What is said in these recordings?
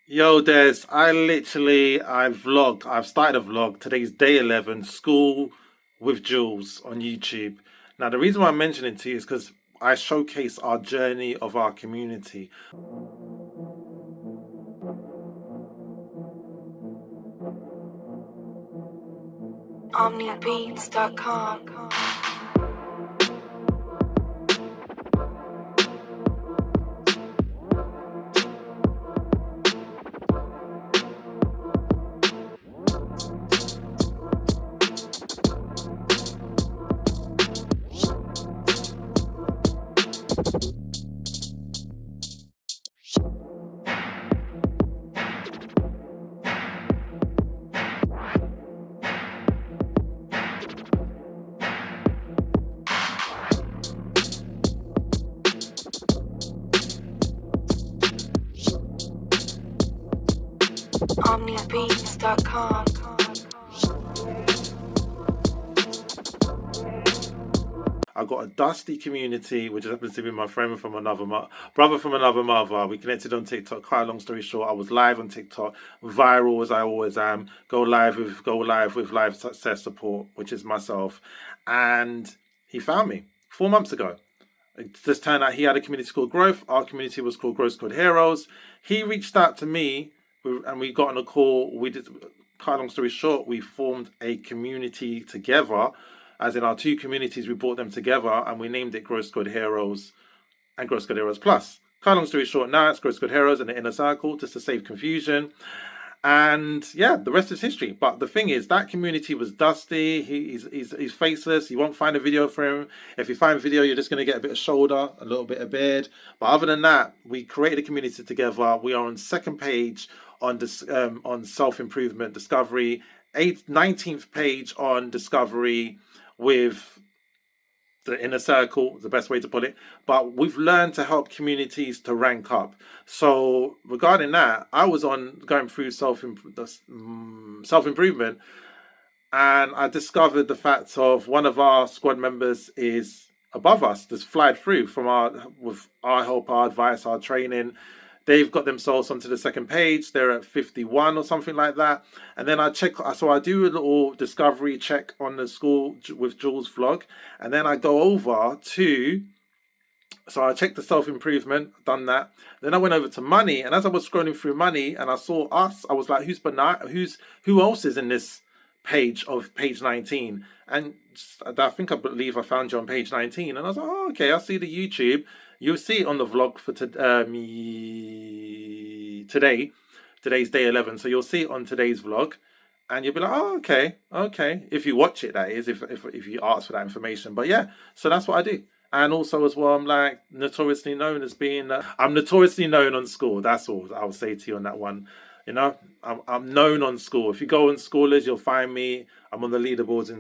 Yo, Des, I've started a vlog. Today's day 11, school with Jules on YouTube. Now, the reason why I'm mentioning it to you is because I showcase our journey of our community. OmniBeats.com. OmniBeats.com. I've got a dusty community, which happens to be my friend from another brother from another mother. We connected on TikTok. Quite a long story short, I was live on TikTok, viral as I always am. Go live with live success support, which is myself, and he found me 4 months ago. It just turned out he had a community called Growth. Our community was called Growth Code Heroes. He reached out to me, and we got on a call. We did. Cut long story short, we formed a community together. As in our two communities, we brought them together and we named it Growth Code Heroes and Growth Code Heroes Plus. Cut long story short, now it's Growth Code Heroes and the Inner Circle, just to save confusion. And yeah, the rest is history. But the thing is, that community was dusty. He's faceless. You won't find a video for him. If you find a video, you're just going to get a bit of shoulder, a little bit of beard. But other than that, we created a community together. We are on second page on self-improvement discovery, 19th page on discovery with the inner circle, the best way to put it. But we've learned to help communities to rank up. So regarding that, I was on going through self-improvement, and I discovered the fact of one of our squad members is above us, just flied through from our help, our advice, our training. They've got themselves onto the second page. They're at 51 or something like that. And then I check, so I do a little discovery check on the School with Jules vlog. And then I go over to, so I checked the self-improvement, done that. Then I went over to money. And as I was scrolling through money and I saw us, I was like, who else is in this page of page 19? And I believe I found you on page 19. And I was like, oh, okay, I see the YouTube. You'll see it on the vlog for today. Today's day 11. So you'll see it on today's vlog. And you'll be like, oh, okay, okay. If you watch it, that is, if you ask for that information. But yeah, so that's what I do. And also as well, I'm like notoriously known as being, I'm notoriously known on Skool. That's all I'll say to you on that one. You know, I'm known on Skool. If you go on Schoolers, you'll find me. I'm on the leaderboards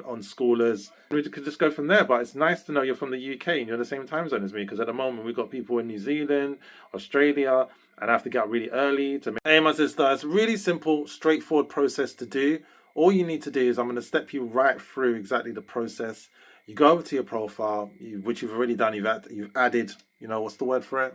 on Schoolers. We could just go from there, but it's nice to know you're from the UK and you're the same time zone as me, because at the moment we've got people in New Zealand, Australia, and I have to get up really early to make. Hey, my sister, it's a really simple, straightforward process to do. All you need to do is I'm going to step you right through exactly the process. You go over to your profile, which you've already done. You've added, what's the word for it?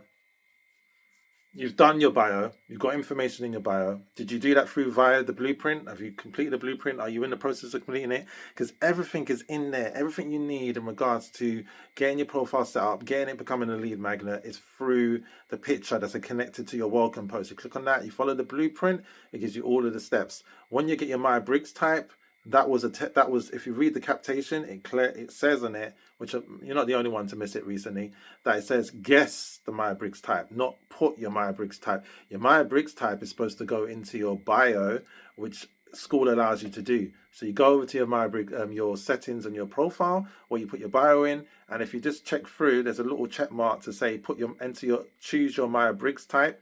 You've done your bio. You've got information in your bio. Did you do that via the blueprint? Have you completed the blueprint? Are you in the process of completing it? Because everything is in there. Everything you need in regards to getting your profile set up, getting it becoming a lead magnet is through the picture that's connected to your welcome post. You click on that, you follow the blueprint, it gives you all of the steps. When you get your Myers-Briggs type, that was if you read the captation, it says on it, which you're not the only one to miss it recently, that it says guess the Myers-Briggs type, not put your Myers-Briggs type. Your Myers-Briggs type is supposed to go into your bio, which Skool allows you to do. So you go over to your Myers-Briggs, your settings and your profile, where you put your bio in, and if you just check through, there's a little check mark to say choose your Myers-Briggs type.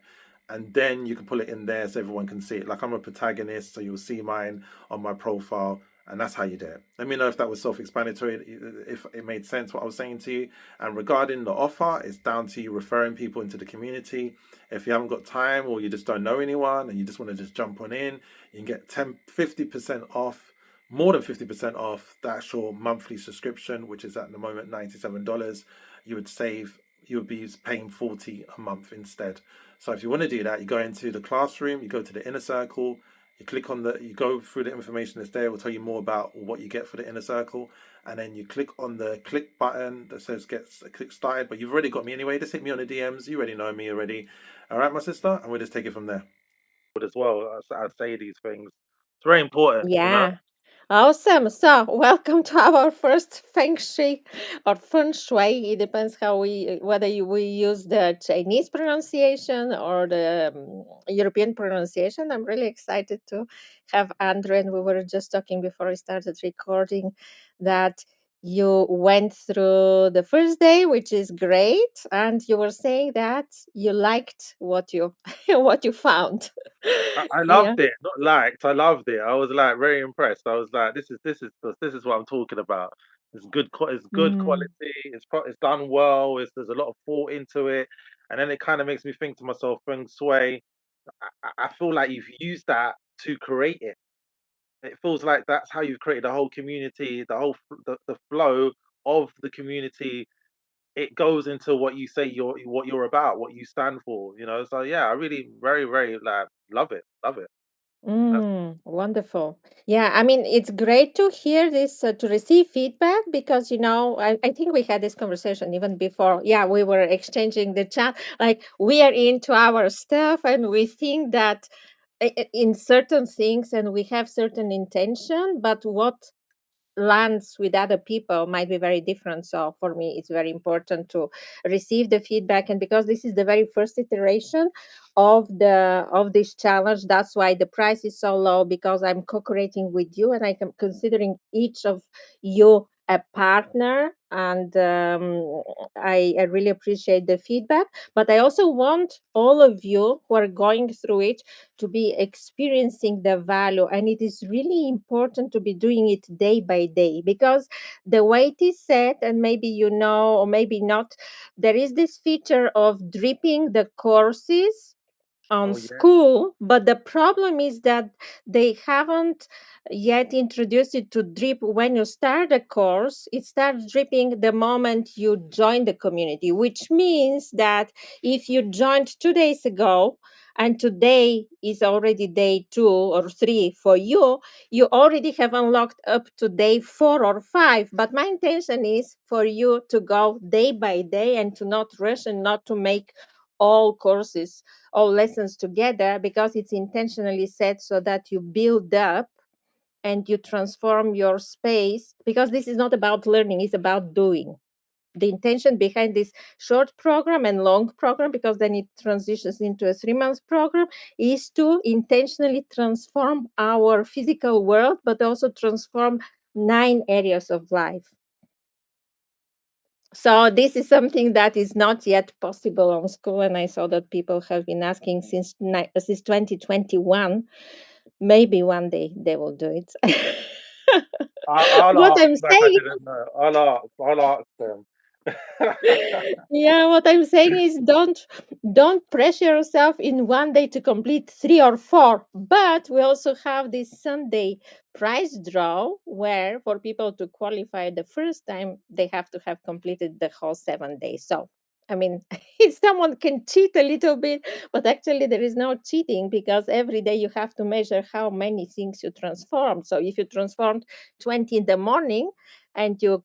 And then you can pull it in there so everyone can see it. Like I'm a protagonist, so you'll see mine on my profile, and that's how you do it. Let me know if that was self-explanatory, if it made sense what I was saying to you. And regarding the offer, it's down to you referring people into the community. If you haven't got time or you just don't know anyone and you just want to just jump on in, you can get 50% off, more than 50% off the actual monthly subscription, which is at the moment $97. You would save you'll be paying 40 a month instead. So if you want to do that, you go into the classroom, you go to the inner circle, you click on you go through the information that's there. It will tell you more about what you get for the inner circle, and then you click on the click button that says get click started. But you've already got me anyway. Just hit me on the DMs. You already know me already. All right, my sister, and we'll just take it from there. But as well, I say these things. It's very important, you know. Yeah. Awesome. So, welcome to our first feng shui or feng shui. It depends how we use the Chinese pronunciation or the European pronunciation. I'm really excited to have Andrew, and we were just talking before we started recording that you went through the first day, which is great, and you were saying that you liked what you what you found. I Yeah. loved it, not liked. I loved it. I was like very impressed. I was like, this is what I'm talking about. It's good Mm. quality. It's done well. There's a lot of thought into it, and then it kind of makes me think to myself, feng shui. I feel like you've used that to create it. It feels like that's how you've created the whole community, the flow of the community. It goes into what you say what you're about, what you stand for. So yeah, I really very very like love it, love it. That's Wonderful. Yeah, I mean, it's great to hear this, to receive feedback because, I think we had this conversation even before. Yeah, we were exchanging the chat. Like, we are into our stuff and we think that in certain things and we have certain intention, but what lands with other people might be very different. So for me, it's very important to receive the feedback. And because this is the very first iteration of this challenge, that's why the price is so low, because I'm co-creating with you and I am considering each of you a partner. And I really appreciate the feedback. But I also want all of you who are going through it to be experiencing the value, and it is really important to be doing it day by day, because the way it is set, and maybe or maybe not, there is this feature of dripping the courses on oh yeah. Skool, but the problem is that they haven't yet introduced it to drip when you start a course. It starts dripping the moment you join the community, which means that if you joined 2 days ago and today is already day 2 or 3 for you, you already have unlocked up to day 4 or 5. But my intention is for you to go day by day and to not rush and not to make all courses, all lessons together, because it's intentionally set so that you build up and you transform your space, because this is not about learning, it's about doing. The intention behind this short program and long program, because then it transitions into a 3 month program, is to intentionally transform our physical world, but also transform 9 areas of life. So this is something that is not yet possible on School, and I saw that people have been asking since 2021. Maybe one day they will do it. I'll What ask I'm like I saying didn't know. I'll ask them. Yeah, what I'm saying is don't pressure yourself in one day to complete 3 or 4. But we also have this Sunday prize draw where for people to qualify the first time they have to have completed the whole 7 days. So I mean, if someone can cheat a little bit, but actually there is no cheating, because every day you have to measure how many things you transformed. So if you transformed 20 in the morning, and you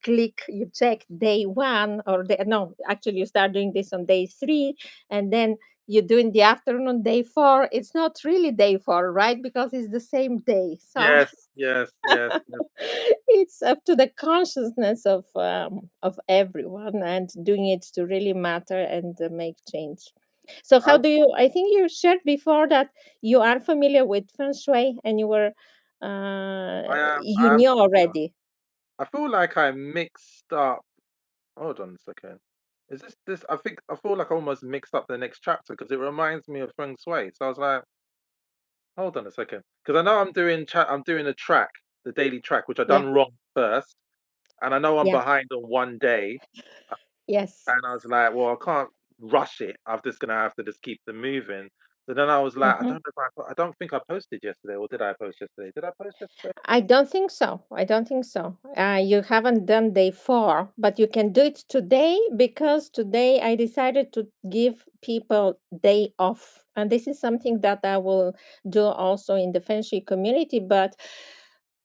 check day 1, or no, actually you start doing this on day 3, and then you do in the afternoon day 4, it's not really day 4, right? Because it's the same day. So Yes, yes, yes, yes. it's up to the consciousness of everyone, and doing it to really matter and make change. So how I do you, I think you shared before that you are familiar with feng shui, and I am you I'm knew already. I feel like I mixed up. Hold on a second. Is this? I feel like I almost mixed up the next chapter because it reminds me of feng shui. So I was like, hold on a second, because I know I'm doing a track, the daily track, which I Yeah. done wrong first, and I know I'm Yeah. behind on one day, Yes. and I was like, well, I can't rush it. I'm just gonna have to just keep them moving. So then I was like, I Hmm. don't know if I don't think I posted yesterday, or did I post yesterday? Did I post yesterday? I don't think so. I don't think so. You haven't done day 4, but you can do it today because today I decided to give people day off. And this is something that I will do also in the Feng Shui community. But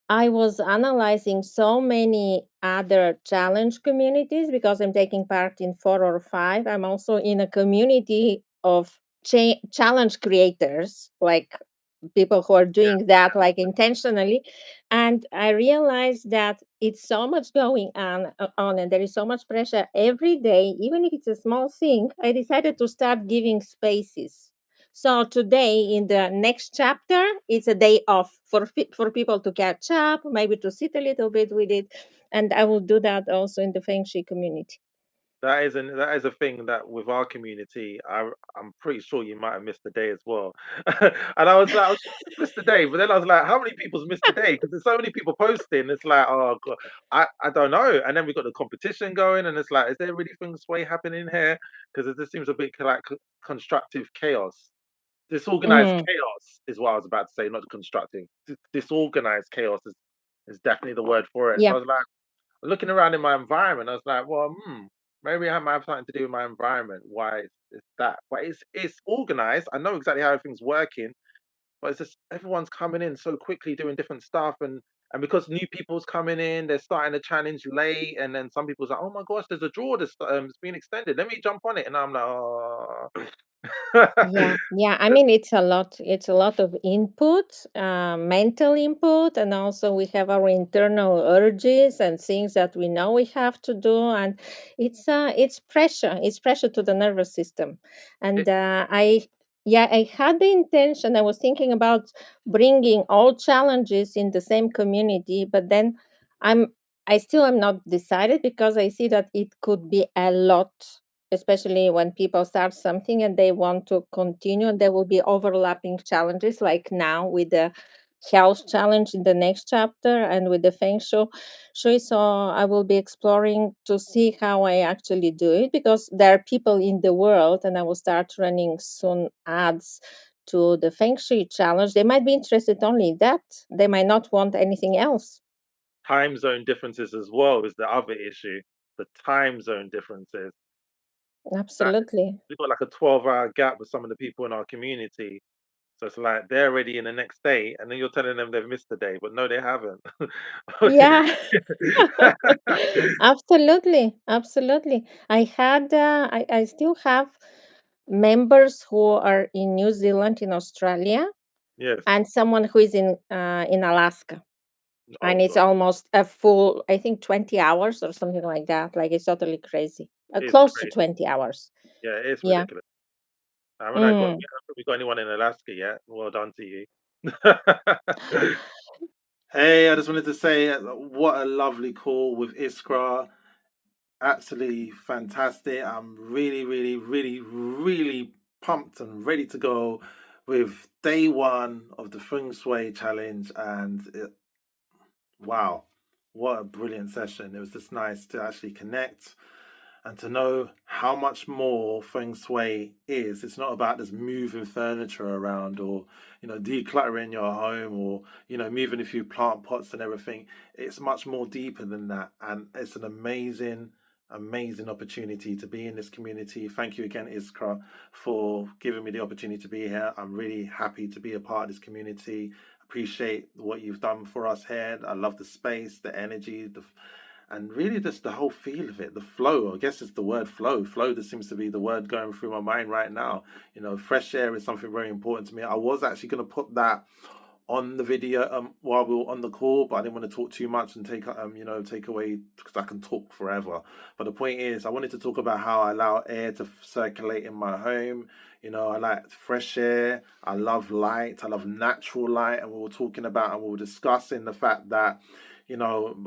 I was analyzing so many other challenge communities because I'm taking part in 4 or 5. I'm also in a community of challenge creators, like people who are doing that like intentionally. And I realized that it's so much going on, and there is so much pressure every day, even if it's a small thing. I decided to start giving spaces. So today, in the next chapter, it's a day off for people to catch up, maybe to sit a little bit with it, and I will do that also in the Feng Shui community. That is a thing that with our community, I'm pretty sure you might have missed the day as well. And I was like, I was sure you missed the day, but then I was like, how many people's missed the day? Because there's so many people posting. It's like, oh god, I don't know. And then we got the competition going, and it's like, is there really things way happening here? Because it just seems a bit like constructive chaos. Disorganized Mm, chaos is what I was about to say, not constructive. Disorganized chaos is definitely the word for it. So yeah, I was like, looking around in my environment, I was like, well, maybe I might have something to do with my environment. Why it's that? But it's organized. I know exactly how everything's working, but it's just everyone's coming in so quickly doing different stuff, and because new people's coming in, they're starting the challenge late, and then some people's like, oh my gosh, there's a draw that's it's been extended. Let me jump on it, and I'm like, oh. yeah, yeah. I mean, it's a lot. It's a lot of input, mental input, and also we have our internal urges and things that we know we have to do, and it's pressure. It's pressure to the nervous system, and yeah, I had the intention. I was thinking about bringing all challenges in the same community, but then I'm I still am not decided because I see that it could be a lot, especially when people start something and they want to continue, and there will be overlapping challenges like now with the health challenge in the next chapter and with the feng shui. So I will be exploring to see how I actually do it, because there are people in the world, and I will start running soon ads to the feng shui challenge. They might be interested only in that, they might not want anything else. Time zone differences as well is the other issue. The time zone differences. That Absolutely. we've got like a 12-hour gap with some of the people in our community. So it's like they're already in the next day, and then you're telling them they've missed the day, but no, they haven't. Yeah. Absolutely, absolutely. I still have members who are in New Zealand, in Australia, Yes. and someone who is in Alaska. Oh And it's god, almost a full, I think, 20 hours or something like that. Like it's totally crazy. it's Close to crazy. 20 hours. Yeah, it's Yeah. ridiculous. I haven't I got Mm. we haven't got anyone in Alaska yet. Well done to you. Hey, I just wanted to say what a lovely call with Iskra. Absolutely fantastic. I'm really, really, really, really pumped and ready to go with day one of the Feng Shui challenge. And wow, what a brilliant session. It was just nice to actually connect and to know how much more feng shui is. It's not about just moving furniture around, or decluttering your home, or moving a few plant pots and everything. It's much more deeper than that, and it's an amazing opportunity to be in this community. Thank you again, Iskra, for giving me the opportunity to be here. I'm really happy to be a part of this community. Appreciate what you've done for us here. I love the space, the energy, and really just the whole feel of it, the flow. I guess it's the word flow. Flow just seems to be the word going through my mind right now. Fresh air is something very important to me. I was actually going to put that on the video while we were on the call, but I didn't want to talk too much and take away, because I can talk forever. But the point is, I wanted to talk about how I allow air to circulate in my home. I like fresh air. I love light. I love natural light. And we were talking about, and we were discussing the fact that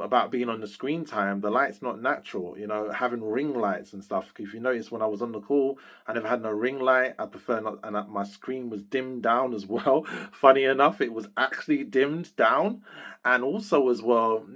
about being on the screen time, the light's not natural, having ring lights and stuff. If you notice, when I was on the call, I never had no ring light. I prefer not, and my screen was dimmed down as well. Funny enough, it was actually dimmed down. And also, as well,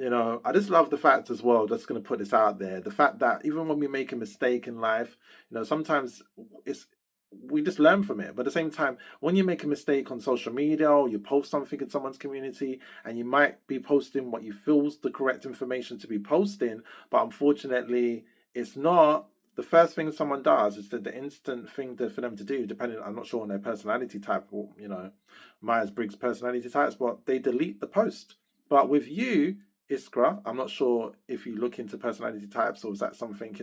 I just love the fact as well, just going to put this out there, the fact that even when we make a mistake in life, sometimes it's we just learn from it. But at the same time, when you make a mistake on social media or you post something in someone's community and you might be posting what you feel is the correct information to be posting, but unfortunately it's not, the first thing someone does is that the instant thing for them to do, depending, I'm not sure on their personality type or, Myers-Briggs personality types, but they delete the post. But with you, Iskra, I'm not sure if you look into personality types or is that something,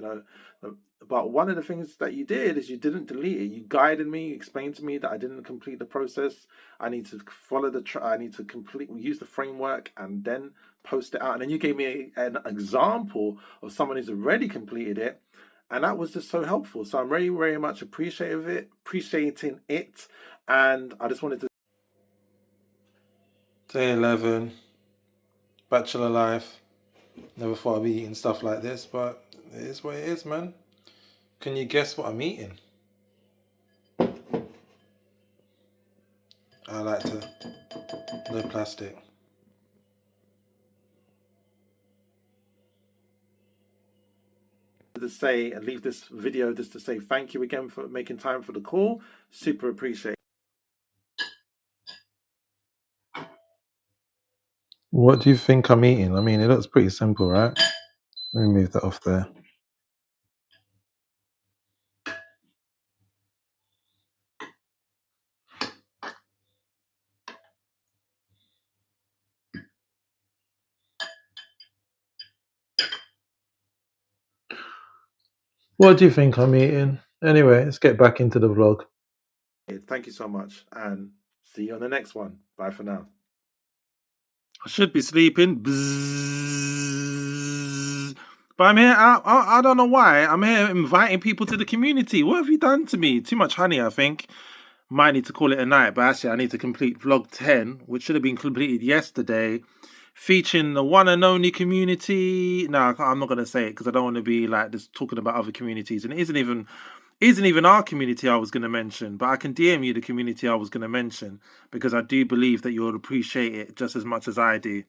but one of the things that you did is you didn't delete it. You guided me, you explained to me that I didn't complete the process. I need to follow I need to use the framework and then post it out. And then you gave me an example of someone who's already completed it. And that was just so helpful. So I'm very, very much appreciating it. And I just wanted to. Day 11, bachelor life. Never thought I'd be eating stuff like this, but it is what it is, man. Can you guess what I'm eating? I like to, no plastic. To say and leave this video just to say thank you again for making time for the call. Super appreciate. What do you think I'm eating? I mean, it looks pretty simple, right? Let me move that off there. What do you think I'm eating? Anyway, let's get back into the vlog. Thank you so much and see you on the next one. Bye for now. I should be sleeping. Bzzz. But I'm here. I don't know why. I'm here inviting people to the community. What have you done to me? Too much honey, I think. Might need to call it a night. But actually, I need to complete vlog 10, which should have been completed yesterday, featuring the one and only community. No, I'm not going to say it because I don't want to be like just talking about other communities. And it isn't even our community I was going to mention, but I can DM you the community I was going to mention because I do believe that you'll appreciate it just as much as I do.